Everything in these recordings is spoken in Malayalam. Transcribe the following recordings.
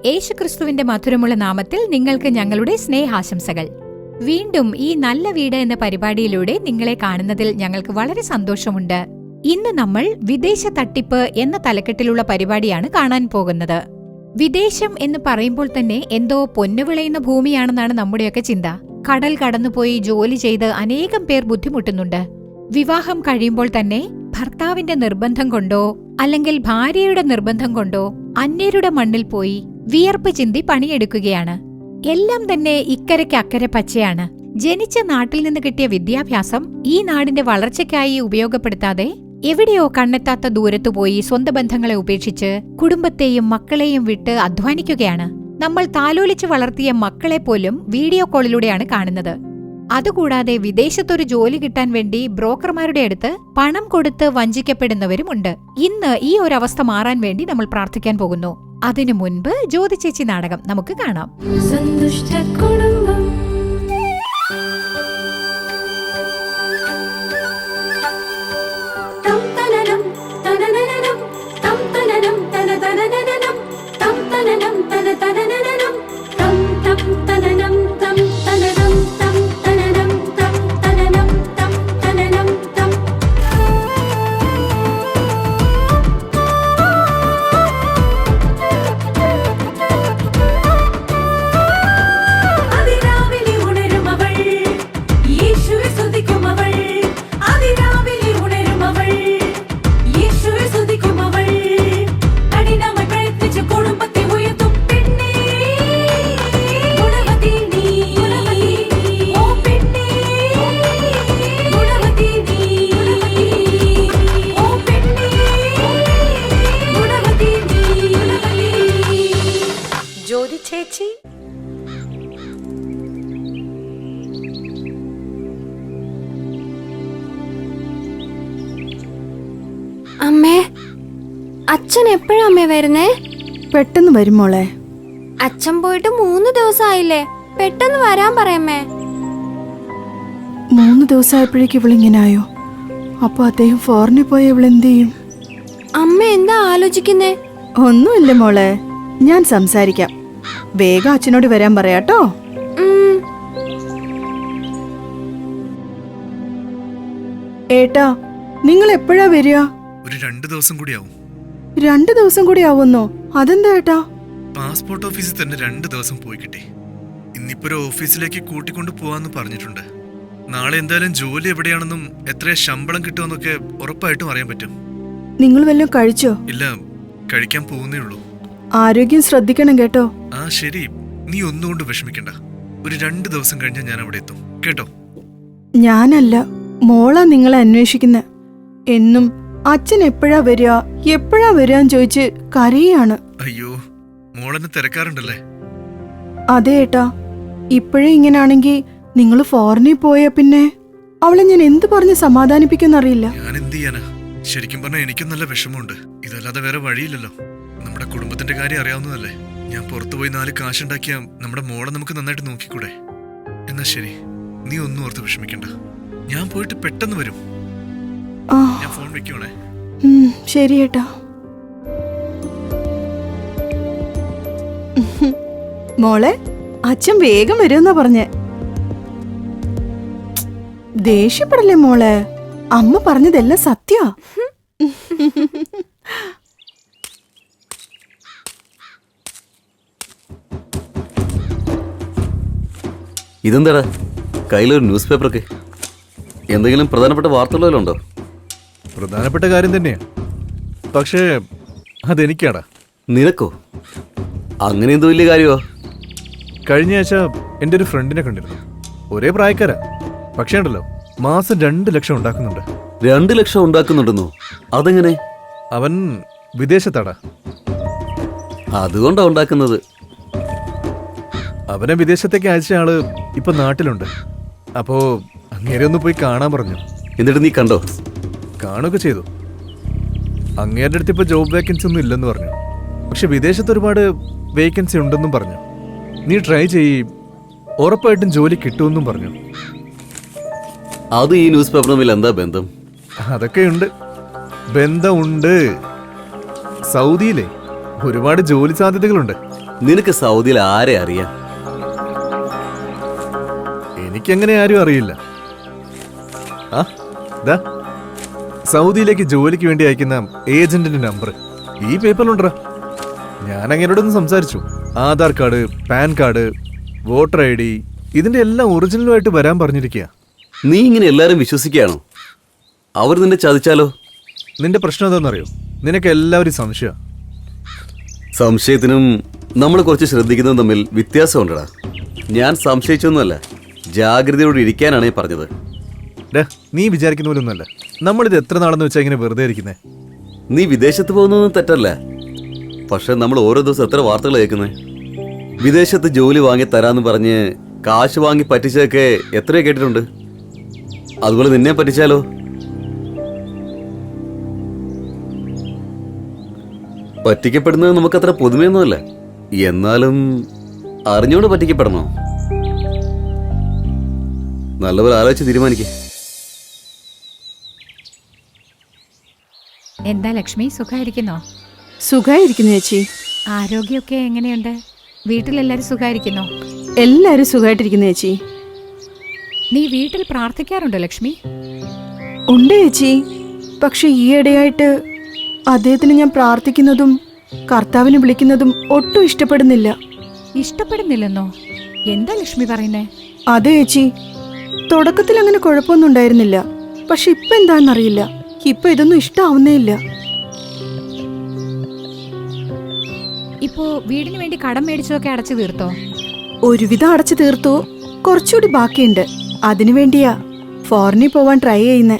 യേശുക്രിസ്തുവിന്റെ മധുരമുള്ള നാമത്തിൽ നിങ്ങൾക്ക് ഞങ്ങളുടെ സ്നേഹാശംസകൾ. വീണ്ടും ഈ നല്ല വീട് എന്ന പരിപാടിയിലൂടെ നിങ്ങളെ കാണുന്നതിൽ ഞങ്ങൾക്ക് വളരെ സന്തോഷമുണ്ട്. ഇന്ന് നമ്മൾ വിദേശ തട്ടിപ്പ് എന്ന തലക്കെട്ടിലുള്ള പരിപാടിയാണ് കാണാൻ പോകുന്നത്. വിദേശം എന്ന് പറയുമ്പോൾ തന്നെ എന്തോ പൊന്നുവിളയുന്ന ഭൂമിയാണെന്നാണ് നമ്മുടെയൊക്കെ ചിന്ത. കടൽ കടന്നുപോയി ജോലി ചെയ്ത് അനേകം പേർ ബുദ്ധിമുട്ടുന്നുണ്ട്. വിവാഹം കഴിയുമ്പോൾ തന്നെ ഭർത്താവിന്റെ നിർബന്ധം കൊണ്ടോ അല്ലെങ്കിൽ ഭാര്യയുടെ നിർബന്ധം കൊണ്ടോ അന്യരുടെ മണ്ണിൽ പോയി വിയർപ്പ് ചിന്തി പണിയെടുക്കുകയാണ്. എല്ലാം തന്നെ ഇക്കരയ്ക്ക് അക്കരെ പച്ചയാണ്. ജനിച്ച നാട്ടിൽ നിന്ന് കിട്ടിയ വിദ്യാഭ്യാസം ഈ നാടിന്റെ വളർച്ചയ്ക്കായി ഉപയോഗപ്പെടുത്താതെ എവിടെയോ കണ്ണെത്താത്ത ദൂരത്തുപോയി സ്വന്തം ബന്ധങ്ങളെ ഉപേക്ഷിച്ച് കുടുംബത്തെയും മക്കളെയും വിട്ട് അധ്വാനിക്കുകയാണ്. നമ്മൾ താലോലിച്ച് വളർത്തിയ മക്കളെ പോലും വീഡിയോ കോളിലൂടെയാണ് കാണുന്നത്. അതുകൂടാതെ വിദേശത്തൊരു ജോലി കിട്ടാൻ വേണ്ടി ബ്രോക്കർമാരുടെ അടുത്ത് പണം കൊടുത്ത് വഞ്ചിക്കപ്പെടുന്നവരുമുണ്ട്. ഇന്ന് ഈ ഒരു അവസ്ഥ മാറാൻ വേണ്ടി നമ്മൾ പ്രാർത്ഥിക്കാൻ പോകുന്നു. അതിനു മുൻപ് ജ്യോതിചേച്ചി നാടകം നമുക്ക് കാണാം. ചേച്ചി അമ്മേ, അച്ഛൻ എപ്പോഴാ അമ്മേ വരുന്നേ? പെട്ടെന്ന് വരും മോളെ. അച്ഛൻ പോയിട്ട് 3 ദിവസമായില്ലേ? പെട്ടെന്ന് വരാൻ പറയമ്മേ. 3 ദിവസമായപ്പോഴേക്ക് ഇവളിങ്ങനായോ? അപ്പൊ അദ്ദേഹം ഫോറിനിൽ പോയ ഇവളെന്ത് ചെയ്യും? അമ്മ എന്താ ആലോചിക്കുന്നേ? ഒന്നുമില്ല മോളെ, ഞാൻ സംസാരിക്കാം. വേഗം അച്ഛനോട് വരാൻ പറയാട്ടോ. ഏട്ടാ, നിങ്ങൾ എപ്പോഴാ വരിക? ഒരു 2 ദിവസം കൂടി ആവും. 2 ദിവസം കൂടി ആവുന്നോ? അതെന്താ ഏട്ടാ? പാസ്പോർട്ട് ഓഫീസിൽ തന്നെ 2 ദിവസം പോയി കിട്ടി. ഇന്നിപ്പോ ഒരു ഓഫീസിലേക്ക് കൂട്ടിക്കൊണ്ട് പോവാന്ന് പറഞ്ഞിട്ടുണ്ട്. നാളെ എന്തായാലും ജോലി എവിടെയാണെന്നും എത്ര ശമ്പളം കിട്ടുമെന്നൊക്കെ ഉറപ്പായിട്ടും അറിയാൻ പറ്റും. നിങ്ങൾ വല്ലതും കഴിച്ചോ? ഇല്ല, കഴിക്കാൻ പോകുന്നേ ഉള്ളൂ. ആരോഗ്യം ശ്രദ്ധിക്കണം കേട്ടോ. ആ ശരി, നീ ഒന്നുകൊണ്ട് വിഷമിക്കണ്ട. ഒരു 2 ദിവസം കഴിഞ്ഞാൽ ഞാൻ അവിടെ എത്തും കേട്ടോ. ഞാനല്ല, മോളാ നിങ്ങളെ അന്വേഷിക്കുന്നെ. എന്നും അച്ഛൻ എപ്പോഴാ വരികയെന്ന് ചോദിച്ച് കരയാണ്. അയ്യോ, മോളെന്നെ തിരക്കാറുണ്ടല്ലേ? അതെ ഏട്ടാ, ഇപ്പോഴേ ഇങ്ങനാണെങ്കി നിങ്ങൾ ഫോറിനിൽ പോയ പിന്നെ അവളെ ഞാൻ എന്ത് പറഞ്ഞ് സമാധാനിപ്പിക്കുന്നറിയില്ല. ഞാൻ എന്ത് ചെയ്യാനാ? ശരിക്കും പറഞ്ഞാൽ എനിക്കും നല്ല വിഷമമുണ്ട്. ഇതല്ലാതെ വേറെ വഴിയില്ലല്ലോ. നമ്മുടെ കുടുംബത്തിന്റെ കാര്യം അറിയാവുന്നതല്ലേ. ഞാൻ പുറത്തു പോയി 4 കാശുണ്ടാക്കിയ നമ്മുടെ മോളെ നമുക്ക് നന്നായിട്ട് നോക്കിക്കൂടെ? എന്നാ ശരി, നീ ഒന്നും ഓർത്ത് വിഷമിക്കണ്ട. ഞാൻ പോയിട്ട് പെട്ടെന്ന് വരും. ഞാൻ ഫോൺ വെക്കണേ. ശരി ഏട്ടാ. മോളെ, അച്ഛൻ വേഗം വരുമെന്നാ പറഞ്ഞേ. ദേഷ്യപ്പെടല്ലേ മോളെ, അമ്മ പറഞ്ഞതെല്ലാം സത്യാ. ഇതെന്താടാ കയ്യിലൊരു ന്യൂസ് പേപ്പറൊക്കെ? എന്തെങ്കിലും പ്രധാനപ്പെട്ട വാർത്തകളോ ഉണ്ടോ? പ്രധാനപ്പെട്ട കാര്യം തന്നെയാ, പക്ഷേ അതെനിക്കാടാ. നിനക്കോ? അങ്ങനെ എന്തോ വലിയ കാര്യമോ? കഴിഞ്ഞ ആഴ്ച എൻ്റെ ഒരു ഫ്രണ്ടിനെ കണ്ടിരുന്നു. ഒരേ പ്രായക്കാരാ, പക്ഷേ ഉണ്ടല്ലോ മാസം 2 ലക്ഷം ഉണ്ടാക്കുന്നുണ്ട്. 2 ലക്ഷം ഉണ്ടാക്കുന്നുണ്ടെന്നോ? അതെങ്ങനെ? അവൻ വിദേശത്താടാ. അതുകൊണ്ടാ ഉണ്ടാക്കുന്നത്. അവനെ വിദേശത്തേക്ക് അയച്ച ആള് ഇപ്പൊ നാട്ടിലുണ്ട്. അപ്പോ അങ്ങേരെ ഒന്ന് പോയി കാണാൻ പറഞ്ഞു. എന്നിട്ട് നീ കണ്ടോ? കാണുകയൊക്കെ ചെയ്തു. അങ്ങേരുടെ അടുത്ത് ഇപ്പൊ ജോബ് വേക്കൻസി ഒന്നും ഇല്ലെന്ന് പറഞ്ഞു. പക്ഷെ വിദേശത്ത് ഒരുപാട് വേക്കൻസി ഉണ്ടെന്നും പറഞ്ഞു. നീ ട്രൈ ചെയ്യ്, ഉറപ്പായിട്ടും ജോലി കിട്ടുമെന്നും പറഞ്ഞു. അത് ഈ ന്യൂസ് പേപ്പർ തമ്മിൽ എന്താ ബന്ധം? അതൊക്കെയുണ്ട്, ബന്ധമുണ്ട്. സൗദിയിലെ ഒരുപാട് ജോലി സാധ്യതകളുണ്ട്. നിനക്ക് സൗദിയിൽ ആരെ അറിയാം? എനിക്കെങ്ങനെ ആരും അറിയില്ല. ആ ദാ സൗദിയിലേക്ക് ജോലിക്ക് വേണ്ടി അയക്കുന്ന ഏജന്റിന്റെ നമ്പർ ഈ പേപ്പറിലുണ്ടോ? ഞാൻ അങ്ങനോടൊന്ന് സംസാരിച്ചു. Aadhaar card, pan card, voter ID ഇതിന്റെ എല്ലാം ഒറിജിനലുമായിട്ട് വരാൻ പറഞ്ഞിരിക്കുക. നീ ഇങ്ങനെ എല്ലാരും വിശ്വസിക്കുകയാണോ? അവർ നിന്നെ ചതിച്ചാലോ? നിന്റെ പ്രശ്നം എന്താണെന്നറിയോ? നിനക്ക് എല്ലാവരും സംശയം. സംശയത്തിനും നമ്മൾ കുറച്ച് ശ്രദ്ധിക്കുന്നതും തമ്മിൽ വ്യത്യാസമുണ്ടടാ. ഞാൻ സംശയിച്ചൊന്നുമല്ല, ജാഗ്രതയോടെ ഇരിക്കാനാണ് ഞാൻ പറഞ്ഞത്. നീ വിചാരിക്കുന്ന പോലൊന്നുമല്ല. നമ്മളിത് എത്ര നാളെന്ന് വെച്ചാൽ ഇങ്ങനെ വെറുതെ ഇരിക്കുന്നേ? നീ വിദേശത്ത് പോകുന്നതൊന്നും തെറ്റല്ല. പക്ഷെ നമ്മൾ ഓരോ ദിവസം എത്ര വാർത്തകൾ കേൾക്കുന്നത്? വിദേശത്ത് ജോലി വാങ്ങി തരാന്ന് പറഞ്ഞ് കാശ് വാങ്ങി പറ്റിച്ചതൊക്കെ എത്രയോ കേട്ടിട്ടുണ്ട്. അതുപോലെ നിന്നെ പറ്റിച്ചാലോ? പറ്റിക്കപ്പെടുന്നത് നമുക്കത്ര പുതുമയൊന്നുമല്ല. എന്നാലും അറിഞ്ഞോണ്ട് പറ്റിക്കപ്പെടണോ? നല്ലപോലെ ആലോചിച്ച് തീരുമാനിക്കേ. എന്താ ലക്ഷ്മി, സുഖായിരിക്കുന്നോ? സുഖായിരിക്കുന്നു ചേച്ചി. ആരോഗ്യമൊക്കെ എങ്ങനെയുണ്ട്? വീട്ടിലെല്ലാരും സുഖായിരിക്കുന്നോ? എല്ലാരും സുഖമായിട്ടിരിക്കുന്നു ചേച്ചി. നീ വീട്ടിൽ പ്രാർത്ഥിക്കാറുണ്ടോ ലക്ഷ്മി? ഉണ്ട് ചേച്ചി. പക്ഷെ ഈയിടെയായിട്ട് അദ്ദേഹത്തിന് ഞാൻ പ്രാർത്ഥിക്കുന്നതും കർത്താവിനെ വിളിക്കുന്നതും ഒട്ടും ഇഷ്ടപ്പെടുന്നില്ല. ഇഷ്ടപ്പെടുന്നില്ലെന്നോ? എന്താ ലക്ഷ്മി പറയുന്നേ? അതെ ചേച്ചി, തുടക്കത്തിൽ അങ്ങനെ കുഴപ്പമൊന്നും ഉണ്ടായിരുന്നില്ല. പക്ഷെ ഇപ്പൊ എന്താണെന്നറിയില്ല, ഇപ്പൊ ഇതൊന്നും ഇഷ്ടാവുന്നേ ഇല്ല. ഇപ്പോ വീടിന് വേണ്ടി കടം മേടിച്ചതൊക്കെ അടച്ചു തീർത്തോ? ഒരുവിധം അടച്ചു തീർത്തു, കുറച്ചുകൂടി ബാക്കിയുണ്ട്. അതിനു വേണ്ടിയാ ഫോറിനിൽ പോവാൻ ട്രൈ ചെയ്യുന്നേ.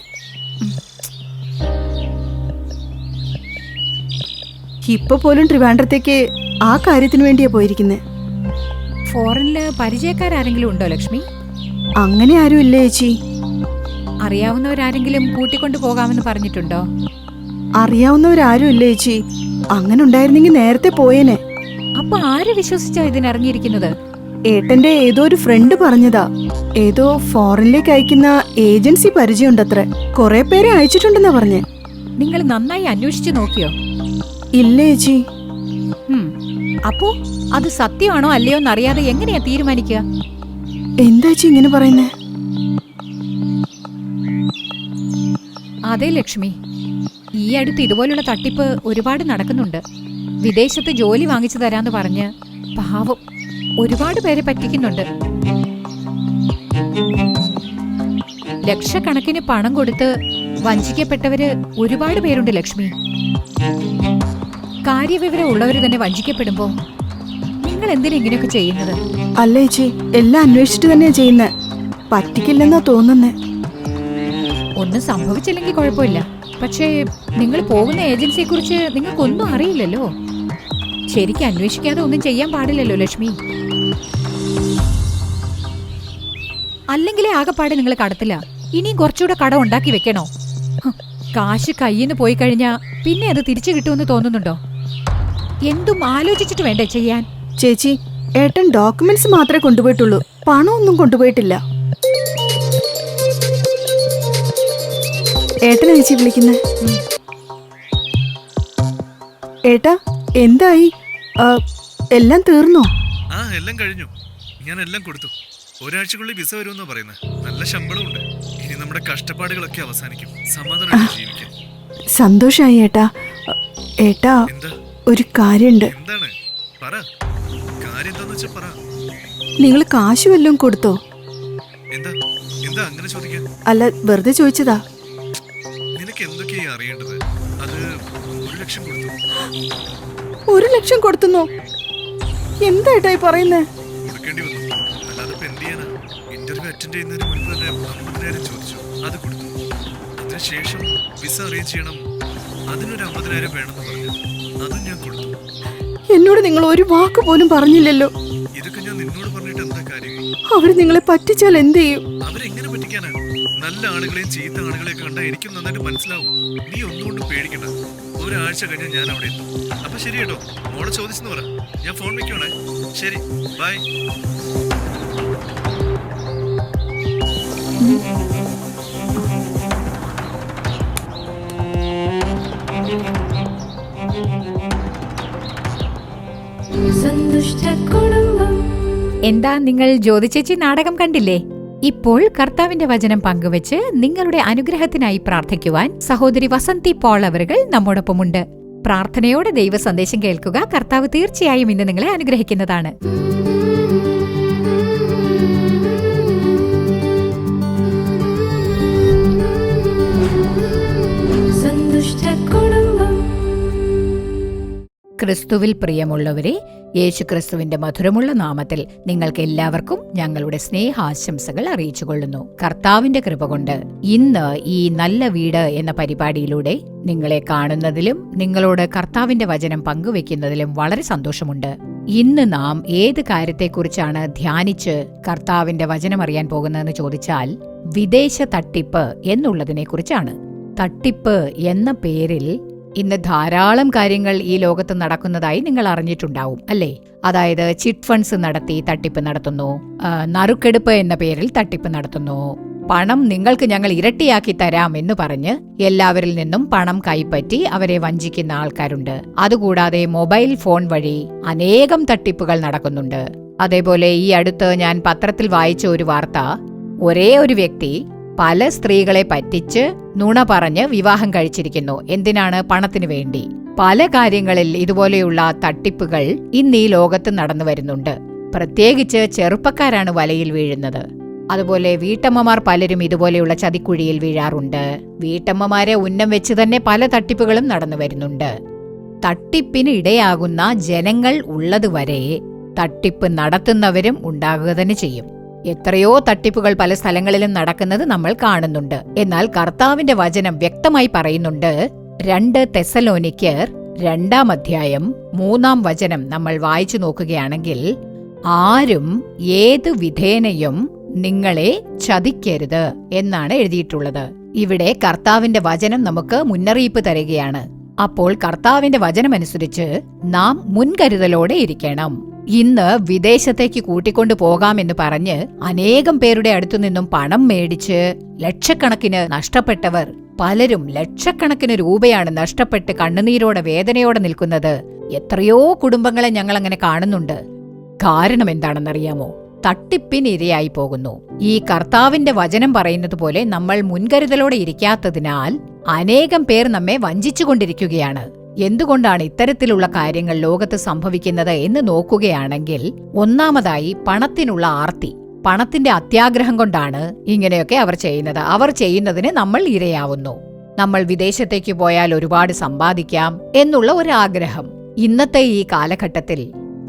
ഇപ്പൊ പോലും ട്രിവാൻഡ്രത്തേക്ക് ആ കാര്യത്തിന് വേണ്ടിയാ പോയിരിക്കുന്നേ. ഫോറിനില് പരിചയക്കാരെങ്കിലും ഉണ്ടോ ലക്ഷ്മി? അങ്ങനെ ആരും ഇല്ല ചേച്ചി. അറിയാവുന്നവരാരെങ്കിലും കൂട്ടിക്കൊണ്ടു പോകാമെന്ന് പറഞ്ഞിട്ടുണ്ടോ? അറിയാവുന്നവരാരും ഇല്ല ചേച്ചി. അങ്ങനെ ഉണ്ടായിരുന്നെങ്കിൽ നേരത്തെ പോയേനെ. അപ്പൊ ആര് വിശ്വസിച്ചാ ഇതിനിറങ്ങിയിരിക്കുന്നത്? ഏട്ടന്റെ ഏതോ ഒരു ഫ്രണ്ട് പറഞ്ഞതാ. ഏതോ ഫോറിനിലേക്ക് അയക്കുന്ന ഏജൻസി പരിചയമുണ്ടത്രേ. കുറെ പേരെ അയച്ചിട്ടുണ്ടെന്നാ പറഞ്ഞേ. നിങ്ങൾ നന്നായി അന്വേഷിച്ചു നോക്കിയോ? ഇല്ല ചേച്ചി. അപ്പോ അത് സത്യമാണോ അല്ലയോ എന്നറിയാതെ എങ്ങനെയാ തീരുമാനിക്കുക? എന്താ ചേച്ചി ഇങ്ങനെ പറയുന്നേ? അതെ ലക്ഷ്മി, ഈ അടുത്ത് ഇതുപോലുള്ള തട്ടിപ്പ് ഒരുപാട് നടക്കുന്നുണ്ട്. വിദേശത്ത് ജോലി വാങ്ങിച്ചു തരാന്ന് പറഞ്ഞ് പാവം ഒരുപാട് പേരെ പറ്റിക്കുന്നുണ്ട്. ലക്ഷക്കണക്കിന് പണം കൊടുത്ത് വഞ്ചിക്കപ്പെട്ടവര് ഒരുപാട് പേരുണ്ട് ലക്ഷ്മി. കാര്യവിവരം ഉള്ളവര് തന്നെ വഞ്ചിക്കപ്പെടുമ്പോ നിങ്ങൾ എന്തിനാ ഇങ്ങനെയൊക്കെ ചെയ്യുന്നത്? അല്ല ചേച്ചി, എല്ലാം അന്വേഷിച്ചിട്ട് തന്നെയാ ചെയ്യുന്നേ. പറ്റിക്കില്ലെന്നാ തോന്നുന്നേ. ഒന്നും സംഭവിച്ചില്ലെങ്കിൽ കുഴപ്പമില്ല. പക്ഷേ നിങ്ങൾ പോകുന്ന ഏജൻസിയെ കുറിച്ച് നിങ്ങൾക്കൊന്നും അറിയില്ലല്ലോ. ശരിക്കും അന്വേഷിക്കാതെ ഒന്നും ചെയ്യാൻ പാടില്ലല്ലോ ലക്ഷ്മി. അല്ലെങ്കിലേ ആകെപ്പാടെ നിങ്ങൾ കടത്തില്ല. ഇനിയും കുറച്ചുകൂടെ കടം ഉണ്ടാക്കി വെക്കണോ? കാശ് കയ്യിന്ന് പോയി കഴിഞ്ഞാ പിന്നെ അത് തിരിച്ചു കിട്ടുമെന്ന് തോന്നുന്നുണ്ടോ? എന്തും ആലോചിച്ചിട്ട് വേണ്ടേ ചെയ്യാൻ? ചേച്ചി, ഏട്ടൻ ഡോക്യുമെന്റ്സ് മാത്രമേ കൊണ്ടുപോയിട്ടുള്ളൂ, പണമൊന്നും കൊണ്ടുപോയിട്ടില്ല. ഏട്ടനാ ചേച്ചി വിളിക്കുന്നേ. ഏട്ടാ, എന്തായി? എല്ലാം തീർന്നോ? ആ, എല്ലാം കഴിഞ്ഞു. ഞാൻ എല്ലാം കൊടുത്തു. ഒരാഴ്ചക്കുള്ളിൽ വിസ വരുമെന്നാ പറയുന്നത്. നല്ല ശമ്പളമുണ്ട്. ഇനി നമ്മുടെ കഷ്ടപ്പാടുകളൊക്കെ അവസാനിക്കും. സമാധാനമായിട്ട് ജീവിക്കാം. സന്തോഷായി ഏട്ടാ. ഏട്ടാ, എന്താ? ഒരു കാര്യണ്ട്. എന്താണ്? പറ. കാര്യം എന്താന്ന് വെച്ചാ പറ. നിങ്ങൾ കാശ് വല്ലതും കൊടുത്തോ? എന്താ എന്താ അങ്ങനെ ചോദിക്കാൻ? അല്ല, വെറുതെ ചോദിച്ചതാ. നിനക്ക് എന്തൊക്കെയാ അറിയേണ്ടത്? അത് 1 ലക്ഷം കൊടുത്തു. 1 ലക്ഷം കൊടുത്തുന്നോ? എന്താ ഏട്ടായി പറയുന്നേ? കൊടുക്കേണ്ടി വന്നു. അല്ലാതെ ഇപ്പൊ എന്ത് ചെയ്യാനാ? ഇന്റർവ്യൂ അറ്റൻഡ് ചെയ്യുന്നതിന് മുൻപ് തന്നെ 50,000 ചോദിച്ചു. അത് കൊടുത്തു. അതിനുശേഷം വിസ അറേഞ്ച് ചെയ്യണം. അതിനൊരു 50,000 വേണമെന്ന് പറഞ്ഞു. അതും ഞാൻ കൊടുത്തു. എന്നോട് നിങ്ങൾ ഒരു വാക്ക് പോലും പറഞ്ഞില്ലല്ലോ. ഇതൊക്കെ ഞാൻ നിന്നോട് പറഞ്ഞിട്ട് എന്താ കാര്യം? അവര് നിങ്ങളെ പറ്റിച്ചാൽ എന്ത് ചെയ്യും? അവരെങ്ങനെ പറ്റിക്കാനാ? നല്ല ആളുകളെയും ചീത്ത ആളുകളെയും കണ്ടാൽ എനിക്കും നന്നായിട്ട് മനസ്സിലാവും. നീ ഒന്നുകൊണ്ടും പേടിക്കണ്ട. ഒരാഴ്ച കഴിഞ്ഞാൽ ഞാൻ അവിടെ എത്തും. അപ്പൊ ശരി കേട്ടോ. മോളെ ചോദിച്ചെന്ന് പറ. ഞാൻ ഫോൺ വെക്കണേ. ശരി, ബൈ. संतुष्ट എന്താ നിങ്ങൾ ജ്യോതിച്ചേച്ചി നാടകം കണ്ടില്ലേ? ഇപ്പോൾ കർത്താവിന്റെ വചനം പങ്കുവച്ച് നിങ്ങളുടെ അനുഗ്രഹത്തിനായി പ്രാർത്ഥിക്കുവാൻ സഹോദരി വസന്തി പോൾ അവர்கள் നമ്മോടൊപ്പമുണ്ട്. പ്രാർത്ഥനയോടെ ദൈവ സന്ദേശം കേൾക്കുക. കർത്താവ് തീർച്ചയായും ഇന്ന് നിങ്ങളെ അനുഗ്രഹിക്കുന്നതാണ്. ക്രിസ്തുവിൽ പ്രിയമുള്ളവരെ, യേശുക്രിസ്തുവിന്റെ മധുരമുള്ള നാമത്തിൽ നിങ്ങൾക്ക് എല്ലാവർക്കും ഞങ്ങളുടെ സ്നേഹാശംസകൾ അറിയിച്ചുകൊള്ളുന്നു. കർത്താവിന്റെ കൃപ കൊണ്ട് ഇന്ന് ഈ നല്ല വീട് എന്ന പരിപാടിയിലൂടെ നിങ്ങളെ കാണുന്നതിലും നിങ്ങളോട് കർത്താവിന്റെ വചനം പങ്കുവെക്കുന്നതിലും വളരെ സന്തോഷമുണ്ട്. ഇന്ന് നാം ഏത് കാര്യത്തെക്കുറിച്ചാണ് ധ്യാനിച്ച് കർത്താവിന്റെ വചനം അറിയാൻ പോകുന്നതെന്ന് ചോദിച്ചാൽ വിദേശ തട്ടിപ്പ് എന്നുള്ളതിനെക്കുറിച്ചാണ്. തട്ടിപ്പ് എന്ന പേരിൽ ഇന്ന് ധാരാളം കാര്യങ്ങൾ ഈ ലോകത്ത് നടക്കുന്നതായി നിങ്ങൾ അറിഞ്ഞിട്ടുണ്ടാവും അല്ലേ? അതായത് ചിറ്റ് ഫണ്ട്സ് നടത്തി തട്ടിപ്പ് നടത്തുന്നു, നറുക്കെടുപ്പ് എന്ന പേരിൽ തട്ടിപ്പ് നടത്തുന്നു, പണം നിങ്ങൾക്ക് ഞങ്ങൾ ഇരട്ടിയാക്കി തരാം എന്ന് പറഞ്ഞ് എല്ലാവരിൽ നിന്നും പണം കൈപ്പറ്റി അവരെ വഞ്ചിക്കുന്ന ആൾക്കാരുണ്ട്. അതുകൂടാതെ മൊബൈൽ ഫോൺ വഴി അനേകം തട്ടിപ്പുകൾ നടക്കുന്നുണ്ട്. അതേപോലെ ഈ അടുത്ത് ഞാൻ പത്രത്തിൽ വായിച്ച ഒരു വാർത്ത, ഒരേ ഒരു വ്യക്തി പല സ്ത്രീകളെ പറ്റിച്ച് നുണ പറഞ്ഞ് വിവാഹം കഴിച്ചിരിക്കുന്നു. എന്തിനാണ്? പണത്തിനു വേണ്ടി. പല കാര്യങ്ങളിൽ ഇതുപോലെയുള്ള തട്ടിപ്പുകൾ ഇന്ന് ഈ ലോകത്ത് നടന്നു വരുന്നുണ്ട്. പ്രത്യേകിച്ച് ചെറുപ്പക്കാരാണ് വലയിൽ വീഴുന്നത്. അതുപോലെ വീട്ടമ്മമാർ പലരും ഇതുപോലെയുള്ള ചതിക്കുഴിയിൽ വീഴാറുണ്ട്. വീട്ടമ്മമാരെ ഉന്നം വെച്ച് തന്നെ പല തട്ടിപ്പുകളും നടന്നു വരുന്നുണ്ട്. തട്ടിപ്പിന് ഇടയാകുന്ന ജനങ്ങൾ ഉള്ളതുവരെ തട്ടിപ്പ് നടത്തുന്നവരും ഉണ്ടാകുക തന്നെ ചെയ്യും. എത്രയോ തട്ടിപ്പുകൾ പല സ്ഥലങ്ങളിലും നടക്കുന്നത് നമ്മൾ കാണുന്നുണ്ട്. എന്നാൽ കർത്താവിന്റെ വചനം വ്യക്തമായി പറയുന്നുണ്ട്. 2 തെസ്സലോനിക്കർ 2-ാം അധ്യായം 3-ാം വചനം നമ്മൾ വായിച്ചു നോക്കുകയാണെങ്കിൽ, ആരും ഏതു വിധേനയും നിങ്ങളെ ചതിക്കരുത് എന്നാണ് എഴുതിയിട്ടുള്ളത്. ഇവിടെ കർത്താവിന്റെ വചനം നമുക്ക് മുന്നറിയിപ്പ് തരികയാണ്. അപ്പോൾ കർത്താവിന്റെ വചനമനുസരിച്ച് നാം മുൻകരുതലോടെ ഇരിക്കണം. ഇന്ന് വിദേശത്തേക്ക് കൂട്ടിക്കൊണ്ടു പോകാമെന്ന് പറഞ്ഞ് അനേകം പേരുടെ അടുത്തുനിന്നും പണം മേടിച്ച് ലക്ഷക്കണക്കിന് നഷ്ടപ്പെട്ടവർ, പലരും ലക്ഷക്കണക്കിന് രൂപയാണ് നഷ്ടപ്പെട്ട് കണ്ണുനീരോടെ വേദനയോടെ നിൽക്കുന്നത്. എത്രയോ കുടുംബങ്ങളെ ഞങ്ങൾ അങ്ങനെ കാണുന്നുണ്ട്. കാരണം എന്താണെന്നറിയാമോ? തട്ടിപ്പിനിരയായി പോകുന്നു. ഈ കർത്താവിന്റെ വചനം പറയുന്നത് പോലെ നമ്മൾ മുൻകരുതലോടെ ഇരിക്കാത്തതിനാൽ അനേകം പേർ നമ്മെ വഞ്ചിച്ചുകൊണ്ടിരിക്കുകയാണ്. എന്തുകൊണ്ടാണ് ഇത്തരത്തിലുള്ള കാര്യങ്ങൾ ലോകത്ത് സംഭവിക്കുന്നത് എന്ന് നോക്കുകയാണെങ്കിൽ, ഒന്നാമതായി പണത്തിനുള്ള ആർത്തി, പണത്തിന്റെ അത്യാഗ്രഹം കൊണ്ടാണ് ഇങ്ങനെയൊക്കെ അവർ ചെയ്യുന്നത്. അവർ ചെയ്യുന്നതിന് നമ്മൾ ഇരയാവുന്നു. നമ്മൾ വിദേശത്തേക്ക് പോയാൽ ഒരുപാട് സമ്പാദിക്കാം എന്നുള്ള ഒരു ആഗ്രഹം. ഇന്നത്തെ ഈ കാലഘട്ടത്തിൽ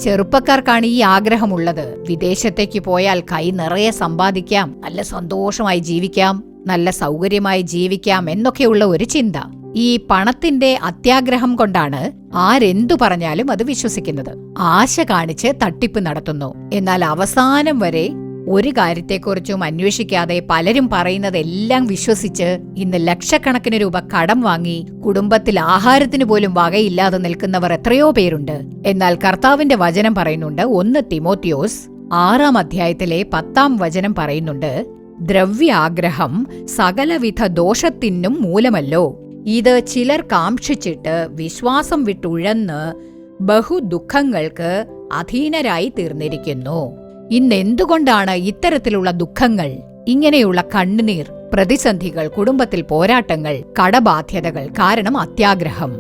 ചെറുപ്പക്കാർക്കാണ് ഈ ആഗ്രഹമുള്ളത്. വിദേശത്തേക്ക് പോയാൽ കൈ നിറയെ സമ്പാദിക്കാം, നല്ല സന്തോഷമായി ജീവിക്കാം, നല്ല സൗകര്യമായി ജീവിക്കാം എന്നൊക്കെയുള്ള ഒരു ചിന്ത. ഈ പണത്തിന്റെ അത്യാഗ്രഹം കൊണ്ടാണ് ആരെന്തു പറഞ്ഞാലും അത് വിശ്വസിക്കുന്നത്. ആശ കാണിച്ച് തട്ടിപ്പ് നടത്തുന്നു. എന്നാൽ അവസാനം വരെ ഒരു കാര്യത്തെക്കുറിച്ചും അന്വേഷിക്കാതെ പലരും പറയുന്നതെല്ലാം വിശ്വസിച്ച് ഇന്ന് ലക്ഷക്കണക്കിന് രൂപ കടം വാങ്ങി കുടുംബത്തിൽ ആഹാരത്തിന് പോലും വകയില്ലാതെ നിൽക്കുന്നവർ എത്രയോ പേരുണ്ട്. എന്നാൽ കർത്താവിന്റെ വചനം പറയുന്നുണ്ട്, 1 തിമോത്തിയോസ് 6-ാം അധ്യായത്തിലെ 10-ാം വചനം പറയുന്നുണ്ട്, ദ്രവ്യാഗ്രഹം സകലവിധ ദോഷത്തിനും മൂലമല്ലോ. ഇത് ചിലർ കാംക്ഷിച്ചിട്ട് വിശ്വാസം വിട്ടുഴന്ന് ബഹുദുഃഖങ്ങൾക്ക് അധീനരായി തീർന്നിരിക്കുന്നു. ഇന്നെന്തുകൊണ്ടാണ് ഇത്തരത്തിലുള്ള ദുഃഖങ്ങൾ, ഇങ്ങനെയുള്ള കണ്ണുനീർ, പ്രതിസന്ധികൾ, കുടുംബത്തിൽ പോരാട്ടങ്ങൾ, കടബാധ്യതകൾ? കാരണം അത്യാഗ്രഹം.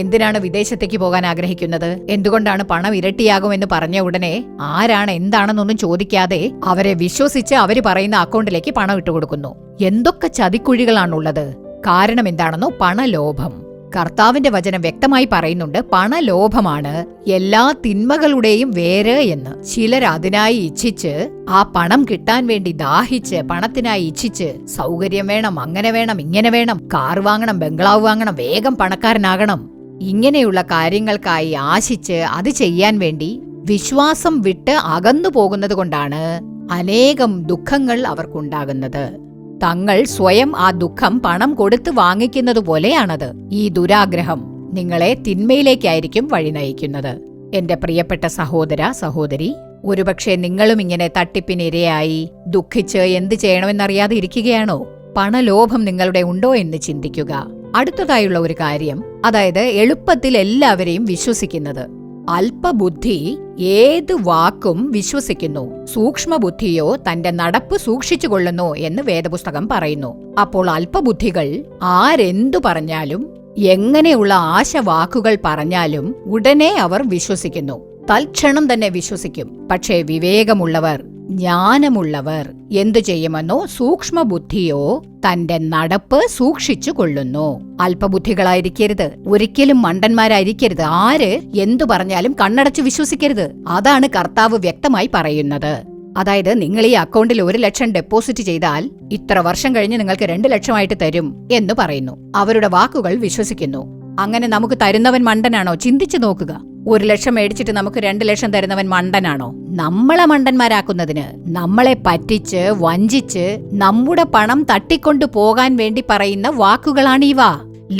എന്തിനാണ് വിദേശത്തേക്ക് പോകാൻ ആഗ്രഹിക്കുന്നത്? എന്തുകൊണ്ടാണ് പണം ഇരട്ടിയാകുമെന്ന് പറഞ്ഞ ഉടനെ ആരാണ് എന്താണെന്നൊന്നും ചോദിക്കാതെ അവരെ വിശ്വസിച്ച് അവര് പറയുന്ന അക്കൗണ്ടിലേക്ക് പണം ഇട്ടുകൊടുക്കുന്നു? എന്തൊക്കെ ചതിക്കുഴികളാണുള്ളത്? കാരണം എന്താണെന്നോ? പണലോഭം. കർത്താവിന്റെ വചനം വ്യക്തമായി പറയുന്നുണ്ട്, പണലോഭമാണ് എല്ലാ തിന്മകളുടെയും വേര് എന്ന്. ചിലർ അതിനായി ഇച്ഛിച്ച്, ആ പണം കിട്ടാൻ വേണ്ടി ദാഹിച്ച്, പണത്തിനായി ഇച്ഛിച്ച്, സൗകര്യം വേണം, അങ്ങനെ വേണം, ഇങ്ങനെ വേണം, കാർ വാങ്ങണം, ബംഗ്ലാവ് വാങ്ങണം, വേഗം പണക്കാരനാകണം, ഇങ്ങനെയുള്ള കാര്യങ്ങൾക്കായി ആശിച്ച് അത് ചെയ്യാൻ വേണ്ടി വിശ്വാസം വിട്ട് അകന്നു പോകുന്നത് കൊണ്ടാണ് അനേകം ദുഃഖങ്ങൾ അവർക്കുണ്ടാകുന്നത്. തങ്ങൾ സ്വയം ആ ദുഃഖം പണം കൊടുത്ത് വാങ്ങിക്കുന്നതുപോലെയാണത്. ഈ ദുരാഗ്രഹം നിങ്ങളെ തിന്മയിലേക്കായിരിക്കും വഴി നയിക്കുന്നത്. എന്റെ പ്രിയപ്പെട്ട സഹോദര, സഹോദരി, ഒരുപക്ഷെ നിങ്ങളും ഇങ്ങനെ തട്ടിപ്പിനിരയായി ദുഃഖിച്ച് എന്ത് ചെയ്യണമെന്നറിയാതെ ഇരിക്കുകയാണോ? പണലോഭം നിങ്ങളുടെ ഉണ്ടോ എന്ന് ചിന്തിക്കുക. അടുത്തതായുള്ള ഒരു കാര്യം, അതായത് എളുപ്പത്തിൽ എല്ലാവരെയും വിശ്വസിക്കുന്നത്. അല്പബുദ്ധി ഏത് വാക്കും വിശ്വസിക്കുന്നു, സൂക്ഷ്മബുദ്ധിയോ തന്റെ നടപ്പ് സൂക്ഷിച്ചുകൊള്ളുന്നു എന്ന് വേദപുസ്തകം പറയുന്നു. അപ്പോൾ അല്പബുദ്ധികൾ ആരെന്തു പറഞ്ഞാലും, എങ്ങനെയുള്ള ആശവാക്കുകൾ പറഞ്ഞാലും ഉടനെ അവർ വിശ്വസിക്കുന്നു, തൽക്ഷണം തന്നെ വിശ്വസിക്കും. പക്ഷേ വിവേകമുള്ളവർ, ജ്ഞാനമുള്ളവർ എന്തു ചെയ്യുമെന്നോ, സൂക്ഷ്മബുദ്ധിയോ തന്റെ നടപ്പ് സൂക്ഷിച്ചു കൊള്ളുന്നു. അല്പബുദ്ധികളായിരിക്കരുത്, ഒരിക്കലും മണ്ടന്മാരായിരിക്കരുത്. ആര് എന്തു പറഞ്ഞാലും കണ്ണടച്ചു വിശ്വസിക്കരുത്. അതാണ് കർത്താവ് വ്യക്തമായി പറയുന്നത്. അതായത് നിങ്ങൾ ഈ അക്കൗണ്ടിൽ 1 ലക്ഷം ഡെപ്പോസിറ്റ് ചെയ്താൽ ഇത്ര വർഷം കഴിഞ്ഞ് നിങ്ങൾക്ക് 2 ലക്ഷമായിട്ട് തരും എന്ന് പറയുന്നു. അവരുടെ വാക്കുകൾ വിശ്വസിക്കുന്നു. അങ്ങനെ നമുക്ക് തരുന്നവൻ മണ്ടനാണോ? ചിന്തിച്ചു നോക്കുക. 1 ലക്ഷം മേടിച്ചിട്ട് നമുക്ക് 2 ലക്ഷം തരുന്നവൻ മണ്ടനാണോ? നമ്മളെ മണ്ടന്മാരാക്കുന്നതിന്, നമ്മളെ പറ്റിച്ച് വഞ്ചിച്ച് നമ്മുടെ പണം തട്ടിക്കൊണ്ടു പോകാൻ വേണ്ടി പറയുന്ന വാക്കുകളാണിവ.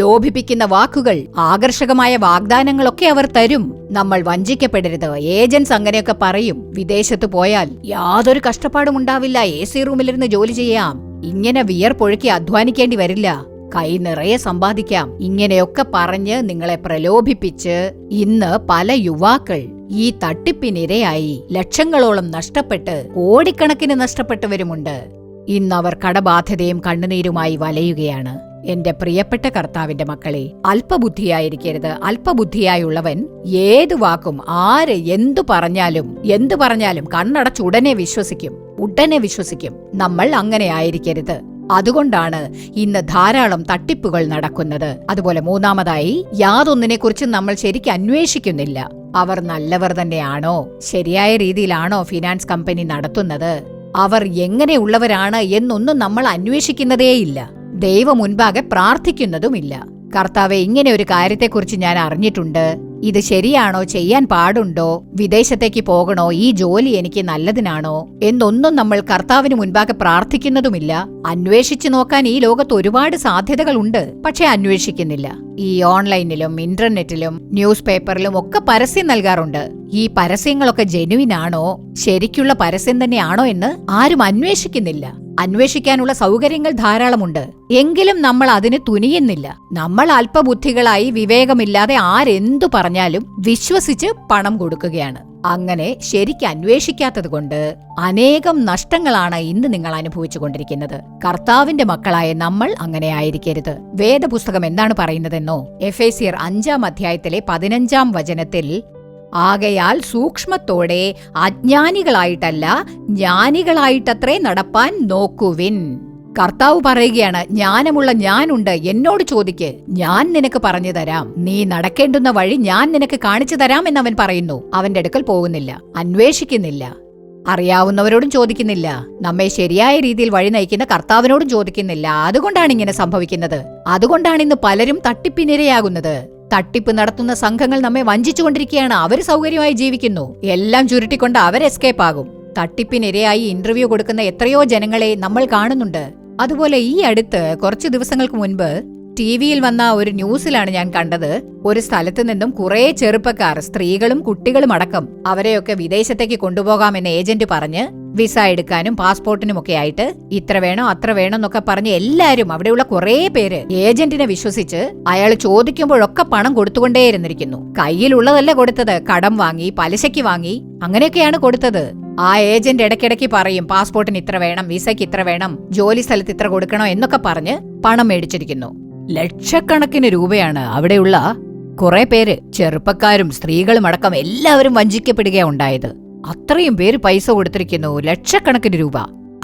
ലോഭിപ്പിക്കുന്ന വാക്കുകൾ, ആകർഷകമായ വാഗ്ദാനങ്ങളൊക്കെ അവർ തരും. നമ്മൾ വഞ്ചിക്കപ്പെടരുത്. ഏജന്റ്സ് അങ്ങനെയൊക്കെ പറയും. വിദേശത്ത് പോയാൽ യാതൊരു കഷ്ടപ്പാടും ഉണ്ടാവില്ല, AC റൂമിലിരുന്ന് ജോലി ചെയ്യാം, ഇങ്ങനെ വിയർപ്പൊഴുക്കി അധ്വാനിക്കേണ്ടി വരില്ല, കൈ നിറയെ സമ്പാദിക്കാം, ഇങ്ങനെയൊക്കെ പറഞ്ഞ് നിങ്ങളെ പ്രലോഭിപ്പിച്ച് ഇന്ന് പല യുവാക്കൾ ഈ തട്ടിപ്പിനിരയായി ലക്ഷങ്ങളോളം നഷ്ടപ്പെട്ട്, കോടിക്കണക്കിന് നഷ്ടപ്പെട്ടവരുമുണ്ട്. ഇന്നവർ കടബാധ്യതയും കണ്ണുനീരുമായി വലയുകയാണ്. എന്റെ പ്രിയപ്പെട്ട കർത്താവിന്റെ മക്കളെ, അല്പബുദ്ധിയായിരിക്കരുത്. അല്പബുദ്ധിയായുള്ളവൻ ഏതു വാക്കും, ആര് എന്തു പറഞ്ഞാലും കണ്ണടച്ച് ഉടനെ വിശ്വസിക്കും. നമ്മൾ അങ്ങനെ ആയിരിക്കരുത്. അതുകൊണ്ടാണ് ഇന്ന് ധാരാളം തട്ടിപ്പുകൾ നടക്കുന്നത്. അതുപോലെ മൂന്നാമതായി, യാതൊന്നിനെക്കുറിച്ച് നമ്മൾ ശരിക്കും അന്വേഷിക്കുന്നില്ല. അവർ നല്ലവർ തന്നെയാണോ? ശരിയായ രീതിയിലാണോ ഫിനാൻസ് കമ്പനി നടത്തുന്നത്? അവർ എങ്ങനെയുള്ളവരാണ് എന്നൊന്നും നമ്മൾ അന്വേഷിക്കുന്നതേയില്ല. ദൈവം മുൻപാകെ പ്രാർത്ഥിക്കുന്നതുമില്ല. കർത്താവെ, ഇങ്ങനെ ഒരു കാര്യത്തെക്കുറിച്ച് ഞാൻ അറിഞ്ഞിട്ടുണ്ട്, ഇത് ശരിയാണോ? ചെയ്യാൻ പാടുണ്ടോ? വിദേശത്തേക്ക് പോകണോ? ഈ ജോലി എനിക്ക് നല്ലതിനാണോ എന്നൊന്നും നമ്മൾ കർത്താവിന് മുൻപാകെ പ്രാർത്ഥിക്കുന്നതുമില്ല. അന്വേഷിച്ചു നോക്കാൻ ഈ ലോകത്ത് ഒരുപാട് സാധ്യതകളുണ്ട്, പക്ഷെ അന്വേഷിക്കുന്നില്ല. ഈ ഓൺലൈനിലും ഇന്റർനെറ്റിലും ന്യൂസ് പേപ്പറിലും ഒക്കെ പരസ്യം നൽകാറുണ്ട്. ഈ പരസ്യങ്ങളൊക്കെ ജെനുവിനാണോ, ശരിക്കുള്ള പരസ്യം തന്നെയാണോ എന്ന് ആരും അന്വേഷിക്കുന്നില്ല. അന്വേഷിക്കാനുള്ള സൗകര്യങ്ങൾ ധാരാളമുണ്ട്, എങ്കിലും നമ്മൾ അതിന് തുനിയുന്നില്ല. നമ്മൾ അല്പബുദ്ധികളായി വിവേകമില്ലാതെ ആരെന്തു പറഞ്ഞാലും വിശ്വസിച്ച് പണം കൊടുക്കുകയാണ്. അങ്ങനെ ശരിക്ക് അന്വേഷിക്കാത്തതുകൊണ്ട് അനേകം നഷ്ടങ്ങളാണ് ഇന്ന് നിങ്ങൾ അനുഭവിച്ചുകൊണ്ടിരിക്കുന്നത്. കർത്താവിന്റെ മക്കളായ നമ്മൾ അങ്ങനെ ആയിരിക്കരുത്. വേദപുസ്തകം എന്താണ് പറയുന്നതെന്നോ, എഫേസ്യർ 5-ാം അധ്യായത്തിലെ 15-ാം വചനത്തിൽ, ആകയാൽ സൂക്ഷ്മത്തോടെ അജ്ഞാനികളായിട്ടല്ല ജ്ഞാനികളായിട്ടത്രേ നടപ്പാൻ നോക്കുവിൻ. കർത്താവ് പറയുകയാണ്, ജ്ഞാനമുള്ള ഞാനുണ്ട്, എന്നോട് ചോദിക്ക്, ഞാൻ നിനക്ക് പറഞ്ഞു തരാം, നീ നടക്കേണ്ടുന്ന വഴി ഞാൻ നിനക്ക് കാണിച്ചു തരാം എന്നവൻ പറയുന്നു. അവന്റെ അടുക്കൽ പോകുന്നില്ല, അന്വേഷിക്കുന്നില്ല, അറിയാവുന്നവരോടും ചോദിക്കുന്നില്ല, നമ്മെ ശരിയായ രീതിയിൽ വഴി നയിക്കുന്ന കർത്താവിനോടും ചോദിക്കുന്നില്ല. അതുകൊണ്ടാണ് ഇങ്ങനെ സംഭവിക്കുന്നത്. അതുകൊണ്ടാണ് ഇന്ന് പലരും തട്ടിപ്പിനിരയാകുന്നത്. തട്ടിപ്പ് നടത്തുന്ന സംഘങ്ങൾ നമ്മെ വഞ്ചിച്ചുകൊണ്ടിരിക്കുകയാണ്. അവർ സൗകര്യമായി ജീവിക്കുന്നു, എല്ലാം ചുരുട്ടിക്കൊണ്ട് അവർ എസ്കേപ്പ് ആകും. തട്ടിപ്പിനിരയായി ഇന്റർവ്യൂ കൊടുക്കുന്ന എത്രയോ ജനങ്ങളെ നമ്മൾ കാണുന്നുണ്ട്. അതുപോലെ ഈ അടുത്ത് കുറച്ചു ദിവസങ്ങൾക്ക് മുൻപ് TV-യിൽ വന്ന ഒരു ന്യൂസിലാണ് ഞാൻ കണ്ടത്, ഒരു സ്ഥലത്ത് നിന്നും കുറെ ചെറുപ്പക്കാർ, സ്ത്രീകളും കുട്ടികളും അടക്കം, അവരെയൊക്കെ വിദേശത്തേക്ക് കൊണ്ടുപോകാമെന്ന് ഏജന്റ് പറഞ്ഞ് വിസ എടുക്കാനും പാസ്പോർട്ടിനുമൊക്കെ ആയിട്ട് ഇത്ര വേണോ അത്ര വേണോ എന്നൊക്കെ പറഞ്ഞ് എല്ലാരും, അവിടെയുള്ള കുറെ പേര് ഏജന്റിനെ വിശ്വസിച്ച് അയാൾ ചോദിക്കുമ്പോഴൊക്കെ പണം കൊടുത്തുകൊണ്ടേയിരുന്നിരിക്കുന്നു. കയ്യിലുള്ളതല്ല കൊടുത്തത്, കടം വാങ്ങി, പലിശയ്ക്ക് വാങ്ങി, അങ്ങനെയൊക്കെയാണ് കൊടുത്തത്. ആ ഏജന്റ് ഇടയ്ക്കിടയ്ക്ക് പറയും പാസ്പോർട്ടിന് ഇത്ര വേണം, വിസയ്ക്ക് ഇത്ര വേണം, ജോലി സ്ഥലത്ത് ഇത്ര കൊടുക്കണോ എന്നൊക്കെ പറഞ്ഞ് പണം മേടിച്ചിരിക്കുന്നു. ലക്ഷക്കണക്കിന് രൂപയാണ് അവിടെയുള്ള കുറെ പേര്, ചെറുപ്പക്കാരും സ്ത്രീകളും അടക്കം എല്ലാവരും വഞ്ചിക്കപ്പെടുകയുണ്ടായത്. അത്രയും പേര് പൈസ കൊടുത്തിരിക്കുന്നു, ലക്ഷക്കണക്കിന് രൂപ.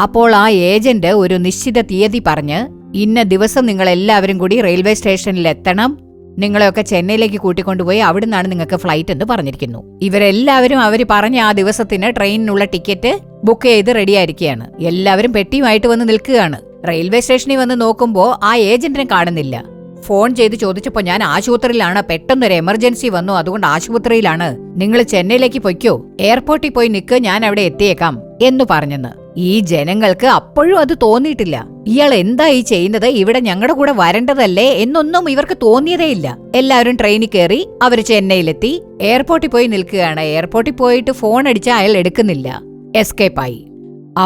അപ്പോൾ ആ ഏജന്റ് ഒരു നിശ്ചിത തീയതി പറഞ്ഞ്, ഇന്ന ദിവസം നിങ്ങൾ എല്ലാവരും കൂടി റെയിൽവേ സ്റ്റേഷനിൽ എത്തണം, നിങ്ങളെയൊക്കെ ചെന്നൈയിലേക്ക് കൂട്ടിക്കൊണ്ടുപോയി അവിടുന്നാണ് നിങ്ങൾക്ക് ഫ്ലൈറ്റ് എന്ന് പറഞ്ഞിരിക്കുന്നു. ഇവരെല്ലാവരും അവര് പറഞ്ഞ ആ ദിവസത്തിന് ട്രെയിനിനുള്ള ടിക്കറ്റ് ബുക്ക് ചെയ്ത് റെഡിയായിരിക്കുകയാണ്. എല്ലാവരും പെട്ടിയുമായിട്ട് വന്ന് നിൽക്കുകയാണ്. റെയിൽവേ സ്റ്റേഷനിൽ വന്ന് നോക്കുമ്പോ ആ ഏജന്റിനെ കാണുന്നില്ല. ഫോൺ ചെയ്ത് ചോദിച്ചപ്പോ, ഞാൻ ആശുപത്രിയിലാണ്, പെട്ടെന്നൊരു എമർജൻസി വന്നു, അതുകൊണ്ട് ആശുപത്രിയിലാണ്, നിങ്ങൾ ചെന്നൈയിലേക്ക് പൊയ്ക്കോ, എയർപോർട്ടിൽ പോയി നിൽക്ക്, ഞാൻ അവിടെ എത്തിയേക്കാം എന്ന് പറഞ്ഞെന്ന്. ഈ ജനങ്ങൾക്ക് അപ്പോഴും അത് തോന്നിയിട്ടില്ല. ഇയാൾ എന്താ ഈ ചെയ്യുന്നത്, ഇവിടെ ഞങ്ങളുടെ കൂടെ വരേണ്ടതല്ലേ എന്നൊന്നും ഇവർക്ക് തോന്നിയതേയില്ല. എല്ലാവരും ട്രെയിനിൽ കയറി അവര് ചെന്നൈയിലെത്തി, എയർപോർട്ടിൽ പോയി നിൽക്കുകയാണ്. എയർപോർട്ടിൽ പോയിട്ട് ഫോൺ അടിച്ച അയാൾ എടുക്കുന്നില്ല, എസ്കേപ്പായി.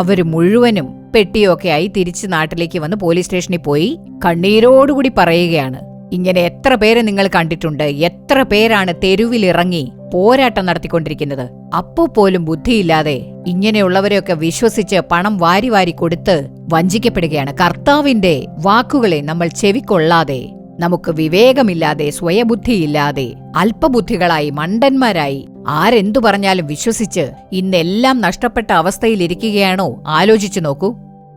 അവര് മുഴുവനും പെട്ടിയൊക്കെ ആയി തിരിച്ച് നാട്ടിലേക്ക് വന്ന് പോലീസ് സ്റ്റേഷനിൽ പോയി കണ്ണീരോടുകൂടി പറയുകയാണ്, ഇങ്ങനെ എത്ര പേരെ നിങ്ങൾ കണ്ടിട്ടുണ്ട്? എത്ര പേരാണ് തെരുവിലിറങ്ങി പോരാട്ടം നടത്തിക്കൊണ്ടിരിക്കുന്നത്? അപ്പോ പോലും ബുദ്ധിയില്ലാതെ ഇങ്ങനെയുള്ളവരെയൊക്കെ വിശ്വസിച്ച് പണം വാരി വാരി കൊടുത്ത് വഞ്ചിക്കപ്പെടുകയാണ്. കർത്താവിന്റെ വാക്കുകളെ നമ്മൾ ചെവിക്കൊള്ളാതെ, നമുക്ക് വിവേകമില്ലാതെ, സ്വയബുദ്ധിയില്ലാതെ, അല്പബുദ്ധികളായി, മണ്ടന്മാരായി ആരെന്തു പറഞ്ഞാലും വിശ്വസിച്ച് ഇന്നെല്ലാം നഷ്ടപ്പെട്ട അവസ്ഥയിലിരിക്കുകയാണോ? ആലോചിച്ചു നോക്കൂ.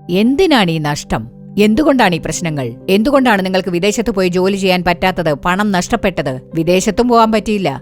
എന്തിനാണ് ഈ നഷ്ടം? എന്തുകൊണ്ടാണ് ഈ പ്രശ്നങ്ങൾ? എന്തുകൊണ്ടാണ് നിങ്ങൾക്ക് വിദേശത്ത് പോയി ജോലി ചെയ്യാൻ പറ്റാത്തത്? പണം നഷ്ടപ്പെട്ടത്? വിദേശത്തും പോകാൻ പറ്റിയില്ല.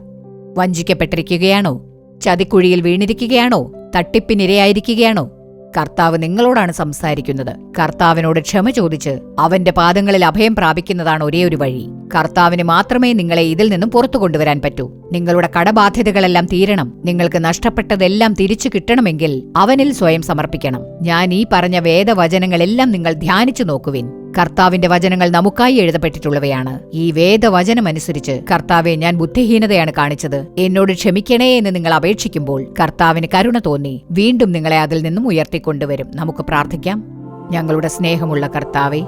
വഞ്ചിക്കപ്പെട്ടിരിക്കുകയാണോ? ചതിക്കുഴിയിൽ വീണിരിക്കുകയാണോ? തട്ടിപ്പിനിരയായിരിക്കുകയാണോ? കർത്താവ് നിങ്ങളോടാണ് സംസാരിക്കുന്നത്. കർത്താവിനോട് ക്ഷമ ചോദിച്ച് അവന്റെ പാദങ്ങളിൽ അഭയം പ്രാപിക്കുന്നതാണ് ഒരേയൊരു വഴി. കർത്താവിന് മാത്രമേ നിങ്ങളെ ഇതിൽ നിന്നും പുറത്തു കൊണ്ടുവരാൻ പറ്റൂ. നിങ്ങളുടെ കടബാധ്യതകളെല്ലാം തീരണം. നിങ്ങൾക്ക് നഷ്ടപ്പെട്ടതെല്ലാം തിരിച്ചു കിട്ടണമെങ്കിൽ അവനിൽ സ്വയം സമർപ്പിക്കണം. ഞാൻ ഈ പറഞ്ഞ വേദവചനങ്ങളെല്ലാം നിങ്ങൾ ധ്യാനിച്ചു നോക്കുവിൻ. കർത്താവിന്റെ വചനങ്ങൾ നമുക്കായി എഴുതപ്പെട്ടിട്ടുള്ളവയാണ്. ഈ വേദവചനമനുസരിച്ച് കർത്താവെ, ഞാൻ ബുദ്ധിഹീനതയാണ് കാണിച്ചത്, എന്നോട് ക്ഷമിക്കണേ എന്ന് നിങ്ങൾ അപേക്ഷിക്കുമ്പോൾ കർത്താവിന് കരുണ തോന്നി വീണ്ടും നിങ്ങളെ അതിൽ നിന്നും ഉയർത്തിക്കൊണ്ടുവരും. നമുക്ക് പ്രാർത്ഥിക്കാം. ഞങ്ങളുടെ സ്നേഹമുള്ള കർത്താവെ,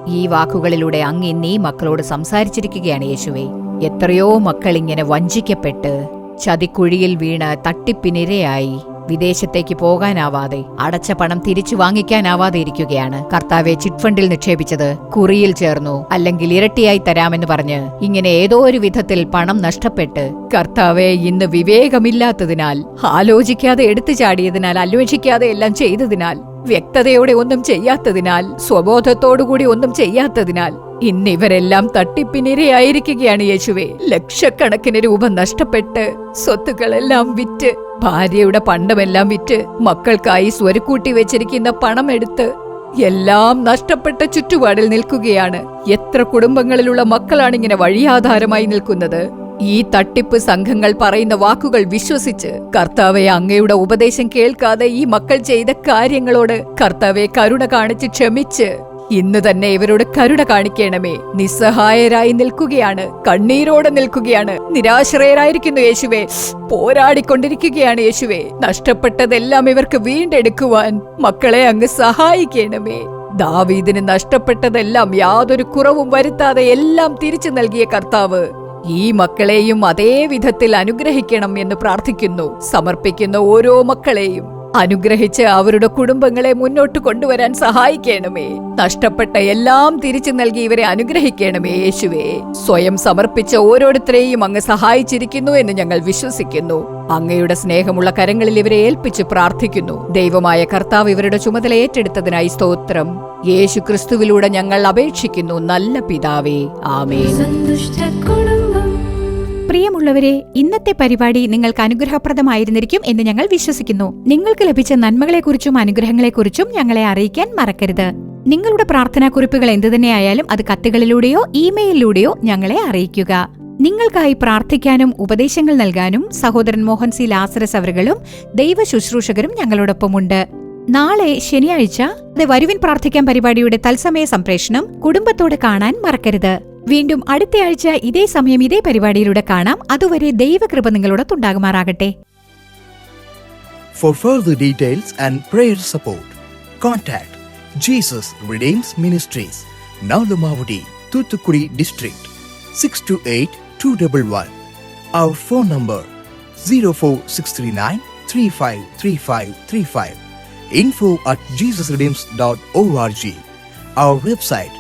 ഈ വാക്കുകളിലൂടെ അങ്ങ് ഇന്ന് ഈ മക്കളോട് സംസാരിച്ചിരിക്കുകയാണ് യേശുവേ. എത്രയോ മക്കൾ ഇങ്ങനെ വഞ്ചിക്കപ്പെട്ട് ചതിക്കുഴിയിൽ വീണ് തട്ടിപ്പിനിരയായി വിദേശത്തേക്ക് പോകാനാവാതെ, അടച്ച പണം തിരിച്ചു വാങ്ങിക്കാനാവാതെ ഇരിക്കുകയാണ്. കർത്താവെ, ചിറ്റ് ഫണ്ടിൽ നിക്ഷേപിച്ചത് കുറിയിൽ ചേർന്നു, അല്ലെങ്കിൽ ഇരട്ടിയായി തരാമെന്ന് പറഞ്ഞ് ഇങ്ങനെ ഏതോ ഒരു വിധത്തിൽ പണം നഷ്ടപ്പെട്ട്, കർത്താവെ, ഇന്ന് വിവേകമില്ലാത്തതിനാൽ, ആലോചിക്കാതെ എടുത്തു ചാടിയതിനാൽ, അന്വേഷിക്കാതെ എല്ലാം ചെയ്തതിനാൽ, വ്യക്തതയോടെ ഒന്നും ചെയ്യാത്തതിനാൽ, സ്വബോധത്തോടുകൂടി ഒന്നും ചെയ്യാത്തതിനാൽ ഇന്നിവരെല്ലാം തട്ടിപ്പിനിരയായിരിക്കുകയാണ് യേശുവേ. ലക്ഷക്കണക്കിന് രൂപ നഷ്ടപ്പെട്ട്, സ്വത്തുക്കളെല്ലാം വിറ്റ്, ഭാര്യയുടെ പണ്ടമെല്ലാം വിറ്റ്, മക്കൾക്കായി സ്വരുക്കൂട്ടി വെച്ചിരിക്കുന്ന പണമെടുത്ത് എല്ലാം നഷ്ടപ്പെട്ട ചുറ്റുപാടിൽ നിൽക്കുകയാണ്. എത്ര കുടുംബങ്ങളിലുള്ള മക്കളാണിങ്ങനെ വഴിയാധാരമായി നിൽക്കുന്നത്? ഈ തട്ടിപ്പ് സംഘങ്ങൾ പറയുന്ന വാക്കുകൾ വിശ്വസിച്ച്, കർത്താവെ, അങ്ങയുടെ ഉപദേശം കേൾക്കാതെ ഈ മക്കൾ ചെയ്ത കാര്യങ്ങളോട് കർത്താവെ കരുണ കാണിച്ച് ക്ഷമിച്ച് ഇന്ന് തന്നെ ഇവരോട് കരുണ കാണിക്കണമേ. നിസ്സഹായരായി നിൽക്കുകയാണ്, കണ്ണീരോടെ നിൽക്കുകയാണ്, നിരാശ്രയരായിരിക്കുന്നു യേശുവേ, പോരാടിക്കൊണ്ടിരിക്കുകയാണ് യേശുവേ. നഷ്ടപ്പെട്ടതെല്ലാം ഇവർക്ക് വീണ്ടെടുക്കുവാൻ മക്കളെ അങ്ങ് സഹായിക്കണമേ. ദാവീദിന് നഷ്ടപ്പെട്ടതെല്ലാം യാതൊരു കുറവും വരുത്താതെ എല്ലാം തിരിച്ചു നൽകിയ കർത്താവ് ഈ മക്കളെയും അതേ വിധത്തിൽ അനുഗ്രഹിക്കണം എന്ന് പ്രാർത്ഥിക്കുന്നു. സമർപ്പിക്കുന്ന ഓരോ മക്കളെയും അനുഗ്രഹിച്ച് അവരുടെ കുടുംബങ്ങളെ മുന്നോട്ട് കൊണ്ടുവരാൻ സഹായിക്കണമേ. നഷ്ടപ്പെട്ട എല്ലാം തിരിച്ചു നൽകി ഇവരെ അനുഗ്രഹിക്കണമേ യേശുവേ. സ്വയം സമർപ്പിച്ച ഓരോരുത്തരെയും അങ്ങ് സഹായിച്ചിരിക്കുന്നു എന്ന് ഞങ്ങൾ വിശ്വസിക്കുന്നു. അങ്ങയുടെ സ്നേഹമുള്ള കരങ്ങളിൽ ഇവരെ ഏൽപ്പിച്ച് പ്രാർത്ഥിക്കുന്നു. ദൈവമായ കർത്താവ് ഇവരുടെ ചുമതല ഏറ്റെടുത്തതിനായി സ്തോത്രം. യേശു ക്രിസ്തുവിലൂടെ ഞങ്ങൾ അപേക്ഷിക്കുന്നു, നല്ല പിതാവേ, ആമേൻ. പ്രിയമുള്ളവരെ, ഇന്നത്തെ പരിപാടി നിങ്ങൾക്ക് അനുഗ്രഹപ്രദമായിരുന്നിരിക്കും എന്ന് ഞങ്ങൾ വിശ്വസിക്കുന്നു. നിങ്ങൾക്ക് ലഭിച്ച നന്മകളെക്കുറിച്ചും അനുഗ്രഹങ്ങളെക്കുറിച്ചും ഞങ്ങളെ അറിയിക്കാൻ മറക്കരുത്. നിങ്ങളുടെ പ്രാർത്ഥനാക്കുറിപ്പുകൾ എന്തുതന്നെയായാലും അത് കത്തുകളിലൂടെയോ ഇമെയിലിലൂടെയോ ഞങ്ങളെ അറിയിക്കുക. നിങ്ങൾക്കായി പ്രാർത്ഥിക്കാനും ഉപദേശങ്ങൾ നൽകാനും സഹോദരൻ മോഹൻ സി ലാസറസ് അവറുകളും ദൈവ ശുശ്രൂഷകരും ഞങ്ങളോടൊപ്പമുണ്ട്. നാളെ ശനിയാഴ്ച വരുവിൻ പ്രാർത്ഥിക്കാൻ പരിപാടിയുടെ തത്സമയ സംപ്രേഷണം കുടുംബത്തോടെ കാണാൻ മറക്കരുത്. വീണ്ടും അടുത്തയാഴ്ച ഇതേ സമയം ഇതേ പരിപാടിയിലൂടെ കാണാം. അതുവരെ ദൈവകൃപ നിങ്ങളോടൊത്തുണ്ടാകുമാറാകട്ടെ. For further details and prayer support, contact Jesus Redeems Ministries, Nalumavudi, Thuthukudi District, 628-211. Our phone number 04639 353535. info@jesusredeems.org. Our website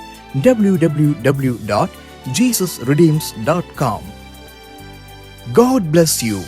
www.jesusredeems.com. God bless you.